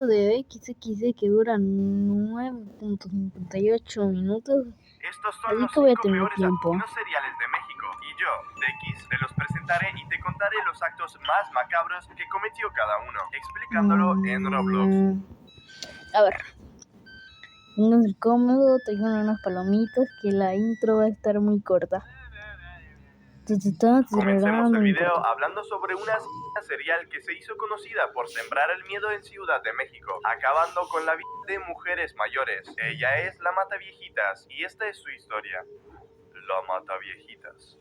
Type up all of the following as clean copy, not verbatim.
de XXD que dura 9.58 minutos, Estos son así los que voy a 5 tener peores tiempo. asesinos seriales de México. Y yo, TX, te los presentaré y te contaré los actos más macabros que cometió cada uno, explicándolo en Roblox. A ver, pónganse cómodo, traigan unas palomitas que la intro va a estar muy corta. Comencemos el No video importa. hablando sobre una asesina serial que se hizo conocida por sembrar el miedo en Ciudad de México, acabando con la vida de mujeres mayores. Ella es la Mataviejitas y esta es su historia. La Mataviejitas.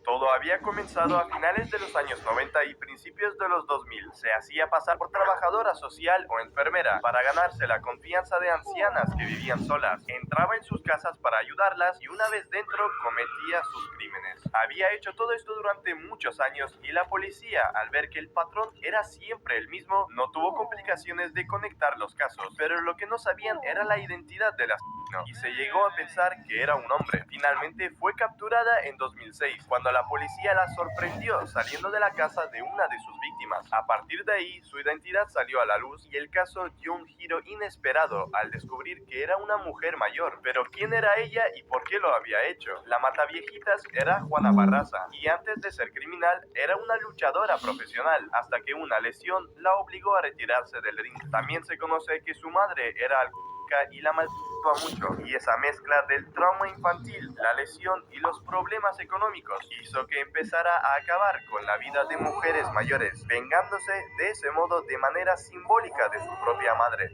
Todo había comenzado a finales de los años 90 y principios de los 2000. Se hacía pasar por trabajadora social o enfermera para ganarse la confianza de ancianas que vivían solas. Entraba en sus casas para ayudarlas y una vez dentro cometía sus crímenes. Había hecho todo esto durante muchos años y la policía, al ver que el patrón era siempre el mismo, no tuvo complicaciones de conectar los casos. Pero lo que no sabían era la identidad del asesino y se llegó a pensar que era un hombre. Finalmente fue capturada en 2006, cuando la policía la sorprendió saliendo de la casa de una de sus víctimas. A partir de ahí, su identidad salió a la luz y el caso dio un giro inesperado al descubrir que era una mujer mayor. Pero ¿quién era ella y por qué lo había hecho? La Mataviejitas era Juana Barraza y antes de ser criminal era una luchadora profesional, hasta que una lesión la obligó a retirarse del ring. También se conoce que su madre era alcohólica y la maltrataba mucho, y esa mezcla del trauma infantil, la lesión y los problemas económicos hizo que empezara a acabar con la vida de mujeres mayores, vengándose de ese modo de manera simbólica de su propia madre.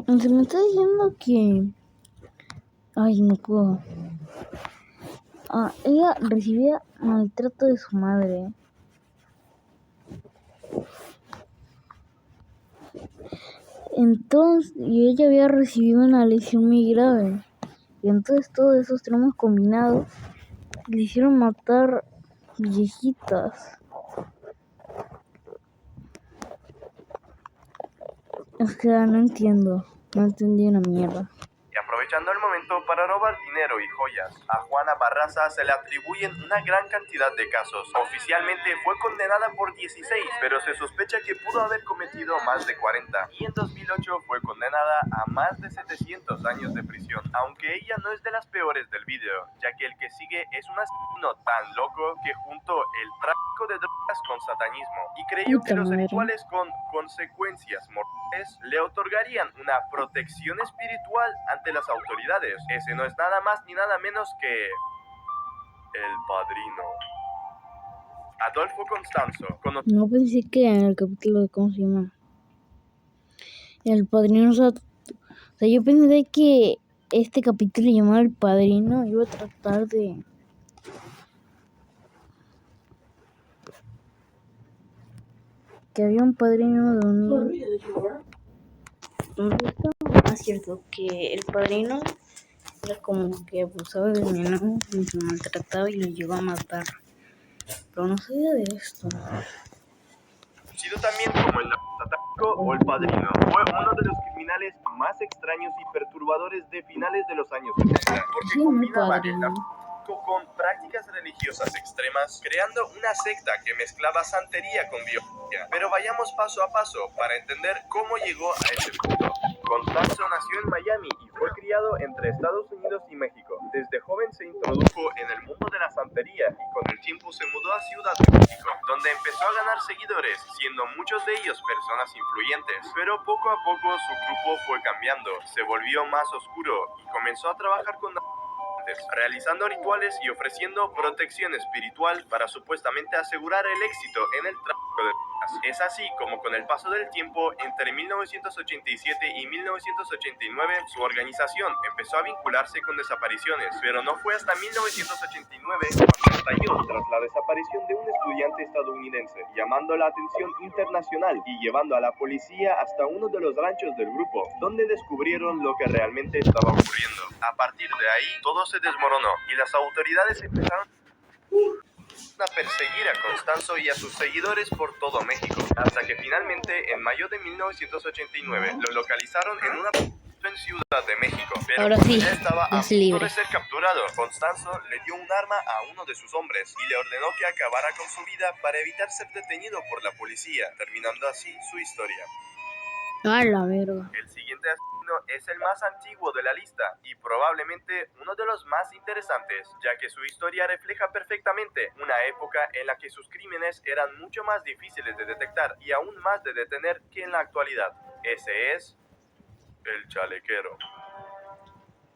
Se me está diciendo que... Ay, no puedo. Ella recibía maltrato de su madre. Entonces, y ella había recibido una lesión muy grave. Y entonces todos esos traumas combinados le hicieron matar viejitas. O sea, no entendí una mierda. Y aprovechando el momento para robar dinero y joyas, a Juana Barraza se le atribuyen una gran cantidad de casos. Oficialmente fue condenada por 16, pero se sospecha que pudo haber cometido más de 40. Y en 2008 fue condenada a más de 700 años de prisión. Aunque ella no es de las peores del video, ya que el que sigue es un asesino tan loco que juntó el tráfico de drogas con satanismo y creyó que los rituales con consecuencias mortales le otorgarían una protección espiritual ante las autoridades. Ese no es nada más ni nada menos que el Padrino. Adolfo Constanzo. No pensé que en el capítulo de ¿cómo se llama? El Padrino. O sea, yo pensé que este capítulo llamado El Padrino iba a tratar de... que había un padrino de un niño. Es cierto que el padrino era como que abusaba del menor y lo maltrataba y lo llevó a matar. Pero no sabía de esto. Conocido también como el satánico o el Padrino, fue uno de los criminales más extraños y perturbadores de finales de los años 70, porque combinaba el narcotráfico con prácticas religiosas extremas, creando una secta que mezclaba santería con violencia. Pero vayamos paso a paso para entender cómo llegó a ese punto. Constanzo nació en Miami y fue criado entre Estados Unidos y México. Desde joven se introdujo en el mundo de la santería y con el tiempo se mudó a Ciudad de México, donde empezó a ganar seguidores, siendo muchos de ellos personas influyentes. Pero poco a poco su grupo fue cambiando, se volvió más oscuro y comenzó a trabajar con realizando rituales y ofreciendo protección espiritual para supuestamente asegurar el éxito en el tráfico de drogas. Es así como con el paso del tiempo, entre 1987 y 1989, su organización empezó a vincularse con desapariciones, pero no fue hasta 1989 cuando estalló tras la desaparición de un estudiante estadounidense, llamando la atención internacional y llevando a la policía hasta uno de los ranchos del grupo, donde descubrieron lo que realmente estaba ocurriendo. A partir de ahí, todo se desmoronó y las autoridades empezaron a perseguir a Constanzo y a sus seguidores por todo México, hasta que finalmente, en mayo de 1989, lo localizaron en una en Ciudad de México, pero Ahora cuando sí, ya estaba ya a es punto libre. de ser capturado, Constanzo le dio un arma a uno de sus hombres y le ordenó que acabara con su vida para evitar ser detenido por la policía, terminando así su historia. A la verga. El siguiente asesino es el más antiguo de la lista y probablemente uno de los más interesantes, ya que su historia refleja perfectamente una época en la que sus crímenes eran mucho más difíciles de detectar y aún más de detener que en la actualidad. Ese es el Chalequero.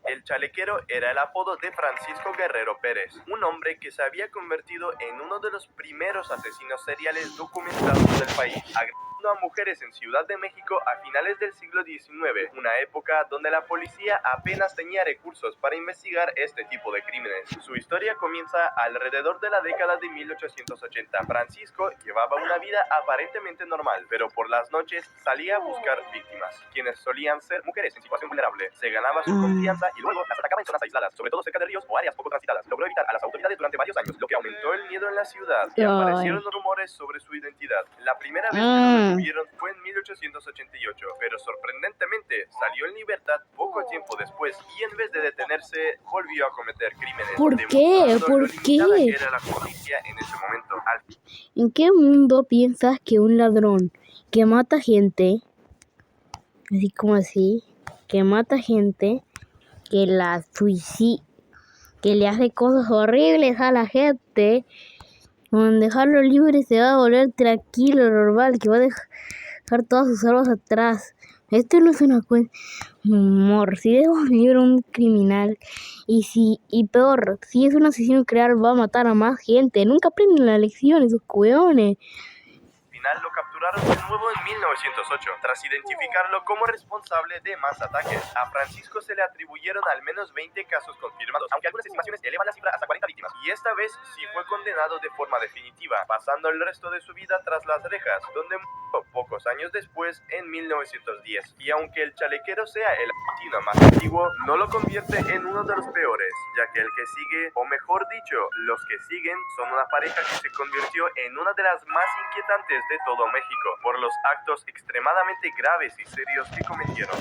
El Chalequero era el apodo de Francisco Guerrero Pérez, un hombre que se había convertido en uno de los primeros asesinos seriales documentados del país, agrediendo a mujeres en Ciudad de México a finales del siglo XIX, una época donde la policía apenas tenía recursos para investigar este tipo de crímenes. Su historia comienza alrededor de la década de 1880. Francisco llevaba una vida aparentemente normal, pero por las noches salía a buscar víctimas, quienes solían ser mujeres en situación vulnerable. Se ganaba su confianza y luego las atacaba en zonas aisladas, sobre todo cerca de ríos o áreas poco transitadas. Logró evitar a las autoridades durante varios años, lo que aumentó el miedo en la ciudad y aparecieron rumores sobre su identidad. La primera vez que lo detuvieron fue en 1888, pero sorprendentemente salió en libertad poco tiempo después y en vez de detenerse volvió a cometer crímenes. ¿Por qué? Demostrando ¿Por lo limitada qué? que era la justicia en ese momento. ¿En qué mundo piensas que un ladrón que mata gente, así como así, que mata gente, que la suicida, que le hace cosas horribles a la gente, con dejarlo libre se va a volver tranquilo, normal, que va a dejar todas sus armas atrás? Esto no es una cuenta humor. Si dejamos libre a un criminal y peor, si es un asesino real, va a matar a más gente. Nunca aprenden la lección esos cueones. Lo capturaron de nuevo en 1908, tras identificarlo como responsable de más ataques. A Francisco se le atribuyeron al menos 20 casos confirmados, aunque algunas estimaciones elevan la cifra hasta 40 víctimas. Y esta vez sí fue condenado de forma definitiva, pasando el resto de su vida tras las rejas, donde murió pocos años después, en 1910. Y aunque el Chalequero sea el asesino más antiguo, no lo convierte en uno de los peores, ya que el que sigue, o mejor dicho, los que siguen, son una pareja que se convirtió en una de las más inquietantes de todo México, por los actos extremadamente graves y serios que cometieron.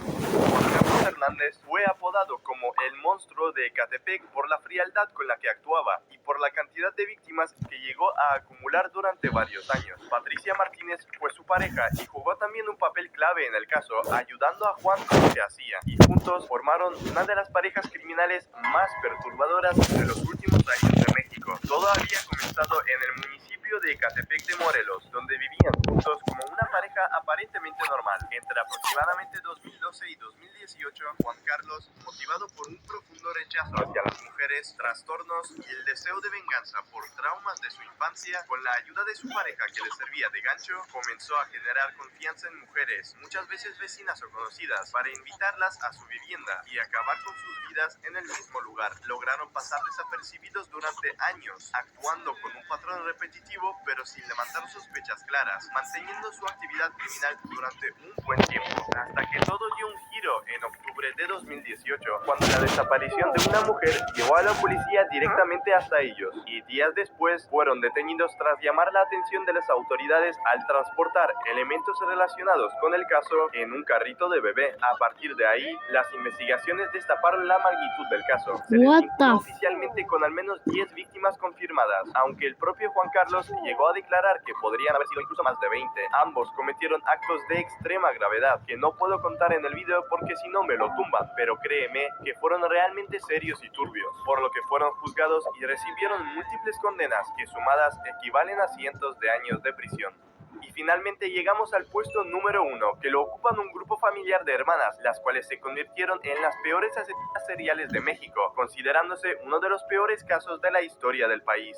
Juan Carlos Hernández fue apodado como el monstruo de Ecatepec por la frialdad con la que actuaba y por la cantidad de víctimas que llegó a acumular durante varios años. Patricia Martínez fue su pareja y jugó también un papel clave en el caso, ayudando a Juan con lo que hacía, y juntos formaron una de las parejas criminales más perturbadoras de los últimos años de México. Todo había comenzado en el municipio de Ecatepec de Morelos, donde vivían juntos como una pareja aparentemente normal. Entre aproximadamente 2012 y 2018, Juan Carlos, motivado por un profundo rechazo hacia las mujeres, trastornos y el deseo de venganza por traumas de su infancia, con la ayuda de su pareja que le servía de gancho, comenzó a generar confianza en mujeres, muchas veces vecinas o conocidas, para invitarlas a su vivienda y acabar con sus vidas en el mismo lugar. Lograron pasar desapercibidos durante años, actuando con un patrón repetitivo pero sin levantar sospechas claras, manteniendo su actividad criminal durante un buen tiempo, hasta que todo dio un giro en octubre de 2018, cuando la desaparición de una mujer llevó a la policía directamente hasta ellos, y días después fueron detenidos tras llamar la atención de las autoridades al transportar elementos relacionados con el caso en un carrito de bebé. A partir de ahí, las investigaciones destaparon la magnitud del caso. Se les vinculó oficialmente con al menos 10 víctimas confirmadas, aunque el propio Juan Carlos llegó a declarar que podrían haber sido incluso más de 20. Ambos cometieron actos de extrema gravedad, que no puedo contar en el video porque si no me lo tumban, pero créeme que fueron realmente serios y turbios, por lo que fueron juzgados y recibieron múltiples condenas que sumadas equivalen a cientos de años de prisión. Y finalmente llegamos al puesto número 1, que lo ocupan un grupo familiar de hermanas, las cuales se convirtieron en las peores asesinas seriales de México, considerándose uno de los peores casos de la historia del país: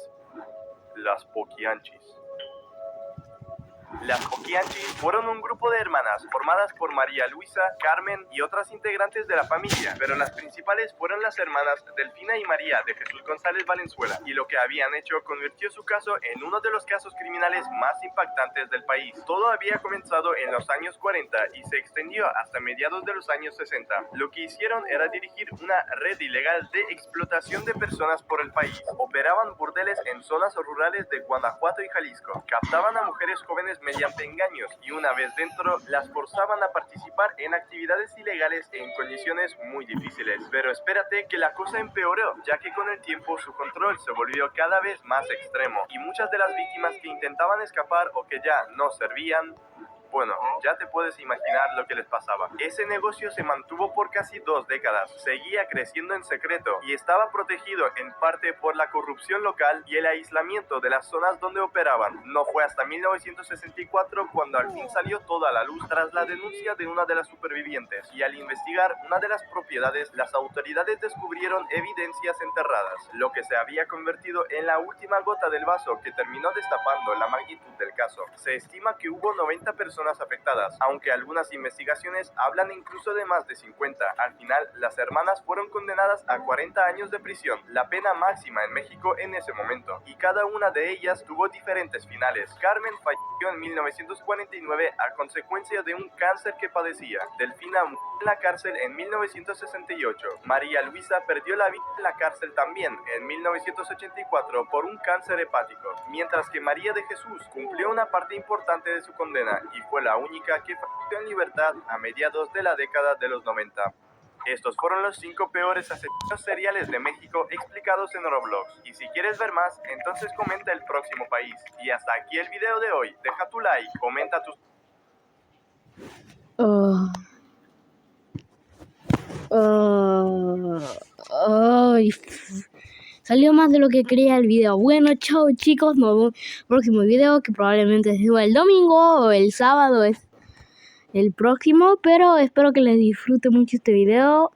las Poquianchis. Las Poquianchis fueron un grupo de hermanas formadas por María Luisa, Carmen y otras integrantes de la familia, pero las principales fueron las hermanas Delfina y María de Jesús González Valenzuela, y lo que habían hecho convirtió su caso en uno de los casos criminales más impactantes del país. Todo había comenzado en los años 40 y se extendió hasta mediados de los años 60. Lo que hicieron era dirigir una red ilegal de explotación de personas por el país. Operaban burdeles en zonas rurales de Guanajuato y Jalisco, captaban a mujeres jóvenes víctimas mediante engaños y una vez dentro las forzaban a participar en actividades ilegales en condiciones muy difíciles. Pero espérate que la cosa empeoró, ya que con el tiempo su control se volvió cada vez más extremo y muchas de las víctimas que intentaban escapar o que ya no servían, bueno, ya te puedes imaginar lo que les pasaba. Ese negocio se mantuvo por casi 2 décadas, seguía creciendo en secreto y estaba protegido en parte por la corrupción local y el aislamiento de las zonas donde operaban. No fue hasta 1964 cuando al fin salió toda la luz tras la denuncia de una de las supervivientes, y al investigar una de las propiedades, las autoridades descubrieron evidencias enterradas, lo que se había convertido en la última gota del vaso que terminó destapando la magnitud del caso. Se estima que hubo 90 personas afectadas, aunque algunas investigaciones hablan incluso de más de 50. Al final, las hermanas fueron condenadas a 40 años de prisión, la pena máxima en México en ese momento, y cada una de ellas tuvo diferentes finales. Carmen falleció en 1949 a consecuencia de un cáncer que padecía. Delfina murió en la cárcel en 1968. María Luisa perdió la vida en la cárcel también en 1984 por un cáncer hepático, mientras que María de Jesús cumplió una parte importante de su condena y fue la única que falleció en libertad a mediados de la década de los 90. Estos fueron los 5 peores asesinos seriales de México explicados en Roblox. Y si quieres ver más, entonces comenta el próximo país. Y hasta aquí el video de hoy. Deja tu like, comenta tus... Salió más de lo que creía el video. Bueno, chao chicos, nos vemos en el próximo video, que probablemente sea el domingo o el sábado es el próximo, pero espero que les disfrute mucho este video.